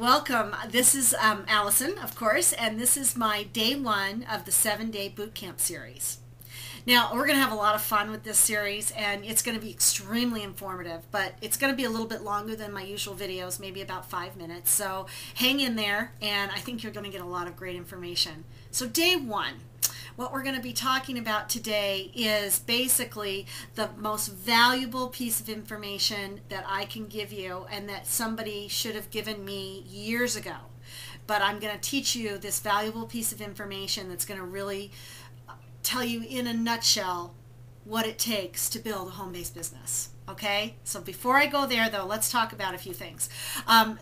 welcome. This is Allison, of course, and this is my day one of the 7-day boot camp series. Now, we're going to have a lot of fun with this series, and it's going to be extremely informative, but it's going to be a little bit longer than my usual videos, maybe about 5 minutes. So hang in there, and I think you're going to get a lot of great information. So day one. What we're going to be talking about today is basically the most valuable piece of information that I can give you and that somebody should have given me years ago. But I'm going to teach you this valuable piece of information that's going to really tell you in a nutshell what it takes to build a home-based business. Okay? So before I go there, though, let's talk about a few things.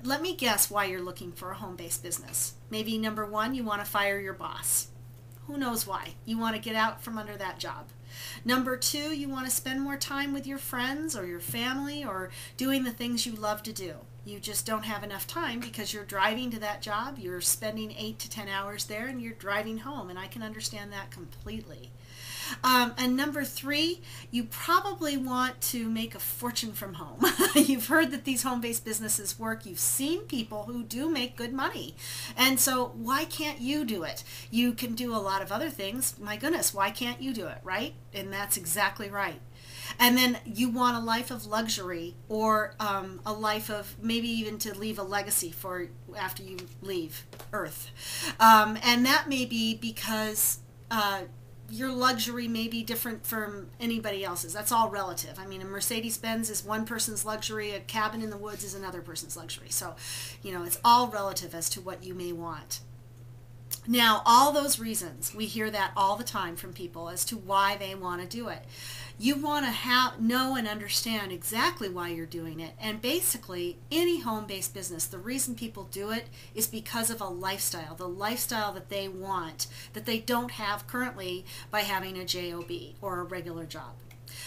Let me guess why you're looking for a home-based business. Maybe number one, you want to fire your boss. Who knows why? You want to get out from under that job. Number two, you want to spend more time with your friends or your family or doing the things you love to do. You just don't have enough time because you're driving to that job, you're spending 8 to 10 hours there, and you're driving home, and I can understand that completely. And number three, you probably want to make a fortune from home. You've heard that these home-based businesses work. You've seen people who do make good money. And so why can't you do it? You can do a lot of other things. My goodness, why can't you do it, right? And that's exactly right. And then you want a life of luxury or a life of maybe even to leave a legacy for after you leave Earth. And that may be because your luxury may be different from anybody else's. That's all relative. I mean, a Mercedes-Benz is one person's luxury, a cabin in the woods is another person's luxury. So, you know, it's all relative as to what you may want. Now, all those reasons, we hear that all the time from people as to why they want to do it. You want to know and understand exactly why you're doing it. And basically, any home-based business, the reason people do it is because of a lifestyle, the lifestyle that they want, that they don't have currently by having a job or a regular job.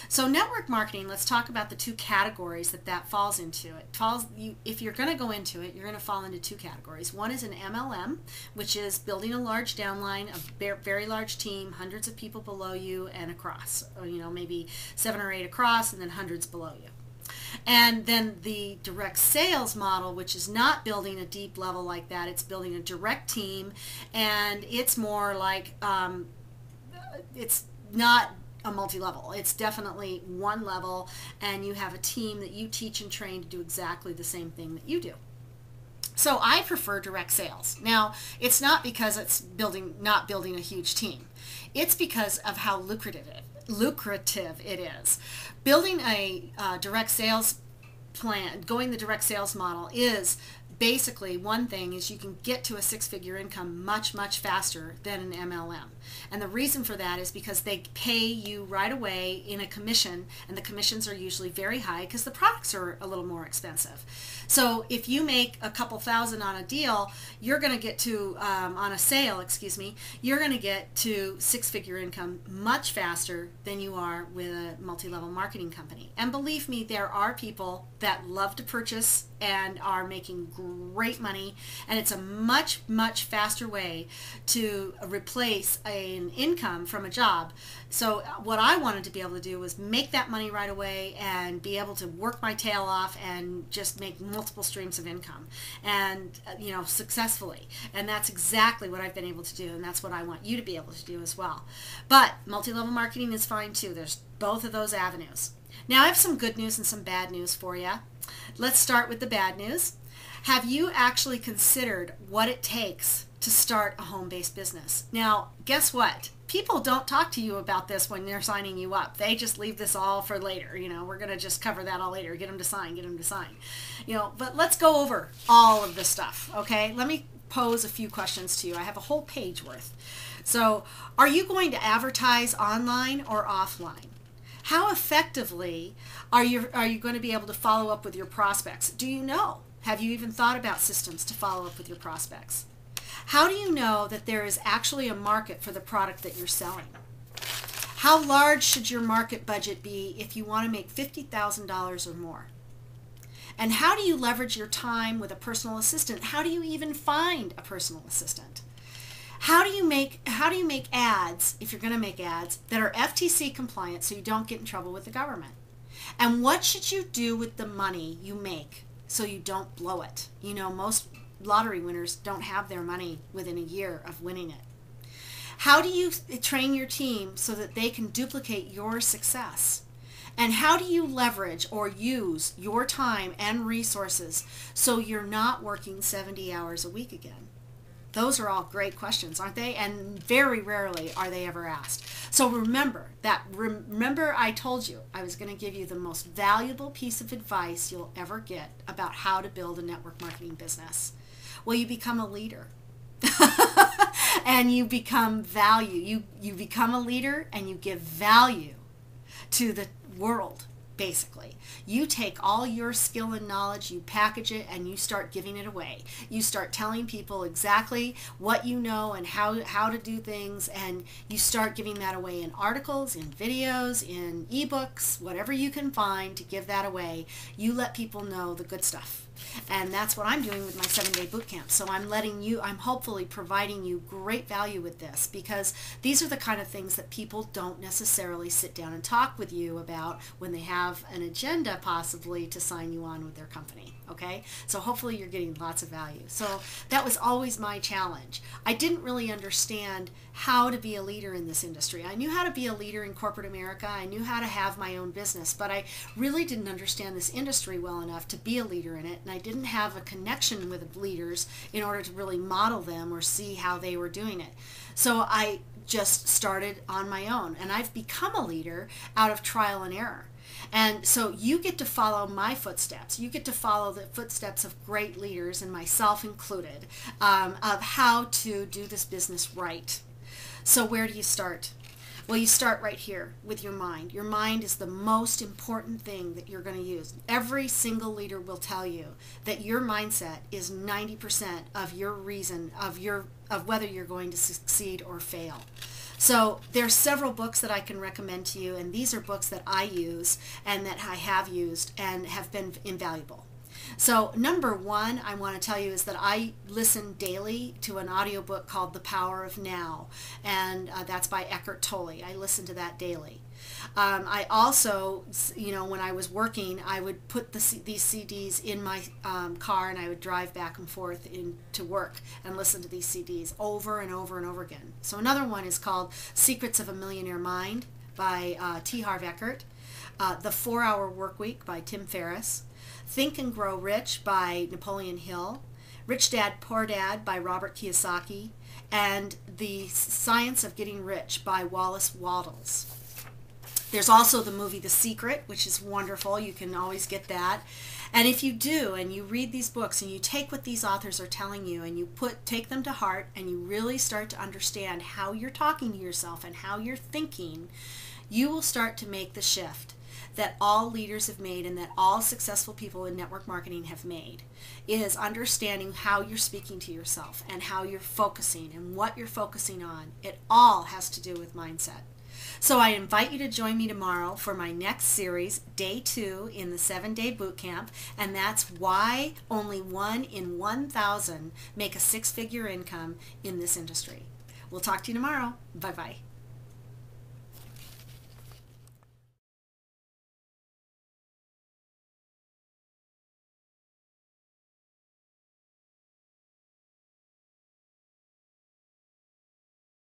So network marketing, let's talk about the two categories that falls into. If you're going to go into it, you're going to fall into two categories. One is an MLM, which is building a large downline, a very large team, hundreds of people below you and across, or, you know, maybe 7 or 8 across and then hundreds below you. And then the direct sales model, which is not building a deep level like that, it's building a direct team, and it's more like, it's not a multi-level. It's definitely one level, and you have a team that you teach and train to do exactly the same thing that you do. So I prefer direct sales. Now, it's not because it's not building a huge team. It's because of how lucrative it is. Building a direct sales plan, going the direct sales model is basically one thing is you can get to a 6-figure income much faster than an MLM. And the reason for that is because they pay you right away in a commission, and the commissions are usually very high because the products are a little more expensive. So if you make a couple thousand on a deal, you're going to get to, on a sale, excuse me, you're going to get to 6-figure income much faster than you are with a multi-level marketing company. And believe me, there are people that love to purchase and are making great money, and it's a much faster way to replace an income from a job. So what I wanted to be able to do was make that money right away and be able to work my tail off and just make multiple streams of income, and you know, successfully. And that's exactly what I've been able to do, and that's what I want you to be able to do as well. But multi-level marketing is fine too. There's both of those avenues. Now I have some good news and some bad news for you. Let's start with the bad news. Have you actually considered what it takes to start a home-based business? Now, guess what? People don't talk to you about this when they're signing you up. They just leave this all for later. You know, we're going to just cover that all later. Get them to sign, get them to sign. You know, but let's go over all of this stuff, okay? Let me pose a few questions to you. I have a whole page worth. So, are you going to advertise online or offline? How effectively are you going to be able to follow up with your prospects? Do you know? Have you even thought about systems to follow up with your prospects? How do you know that there is actually a market for the product that you're selling? How large should your market budget be if you want to make $50,000 or more? And how do you leverage your time with a personal assistant? How do you even find a personal assistant? How do you make ads, if you're going to make ads, that are FTC compliant so you don't get in trouble with the government? And what should you do with the money you make so you don't blow it? You know, most lottery winners don't have their money within a year of winning it. How do you train your team so that they can duplicate your success? And how do you leverage or use your time and resources so you're not working 70 hours a week again? Those are all great questions, aren't they? And very rarely are they ever asked. So remember I told you I was going to give you the most valuable piece of advice you'll ever get about how to build a network marketing business. Well, you become a leader. And you become value. You become a leader and you give value to the world, basically. You take all your skill and knowledge, you package it, and you start giving it away. You start telling people exactly what you know and how to do things, and you start giving that away in articles, in videos, in ebooks, whatever you can find to give that away. You let people know the good stuff. And that's what I'm doing with my 7-day boot camp. So I'm hopefully providing you great value with this, because these are the kind of things that people don't necessarily sit down and talk with you about when they have an agenda possibly to sign you on with their company. Okay? So hopefully you're getting lots of value. So that was always my challenge. I didn't really understand how to be a leader in this industry. I knew how to be a leader in corporate America. I knew how to have my own business, but I really didn't understand this industry well enough to be a leader in it. And I didn't have a connection with leaders in order to really model them or see how they were doing it. So I just started on my own, and I've become a leader out of trial and error. And so you get to follow my footsteps. You get to follow the footsteps of great leaders, and myself included, of how to do this business right. So where do you start? Well, you start right here with your mind. Your mind is the most important thing that you're going to use. Every single leader will tell you that your mindset is 90% of your reason of whether you're going to succeed or fail. So there's several books that I can recommend to you, and these are books that I use and that I have used and have been invaluable. So number one I want to tell you is that I listen daily to an audiobook called The Power of Now, and that's by Eckhart Tolle. I listen to that daily. I also, when I was working, I would put these CDs in my car, and I would drive back and forth to work and listen to these CDs over and over and over again. So another one is called Secrets of a Millionaire Mind by T. Harv Eker, The 4-Hour Workweek by Tim Ferriss, Think and Grow Rich by Napoleon Hill, Rich Dad, Poor Dad by Robert Kiyosaki, and The Science of Getting Rich by Wallace Wattles. There's also the movie The Secret, which is wonderful. You can always get that. And if you do, and you read these books, and you take what these authors are telling you, and you take them to heart, and you really start to understand how you're talking to yourself and how you're thinking, you will start to make the shift that all leaders have made and that all successful people in network marketing have made, is understanding how you're speaking to yourself and how you're focusing and what you're focusing on. It all has to do with mindset. So I invite you to join me tomorrow for my next series, Day 2 in the 7-Day Boot Camp, and that's why only 1 in 1,000 make a 6-figure income in this industry. We'll talk to you tomorrow. Bye-bye.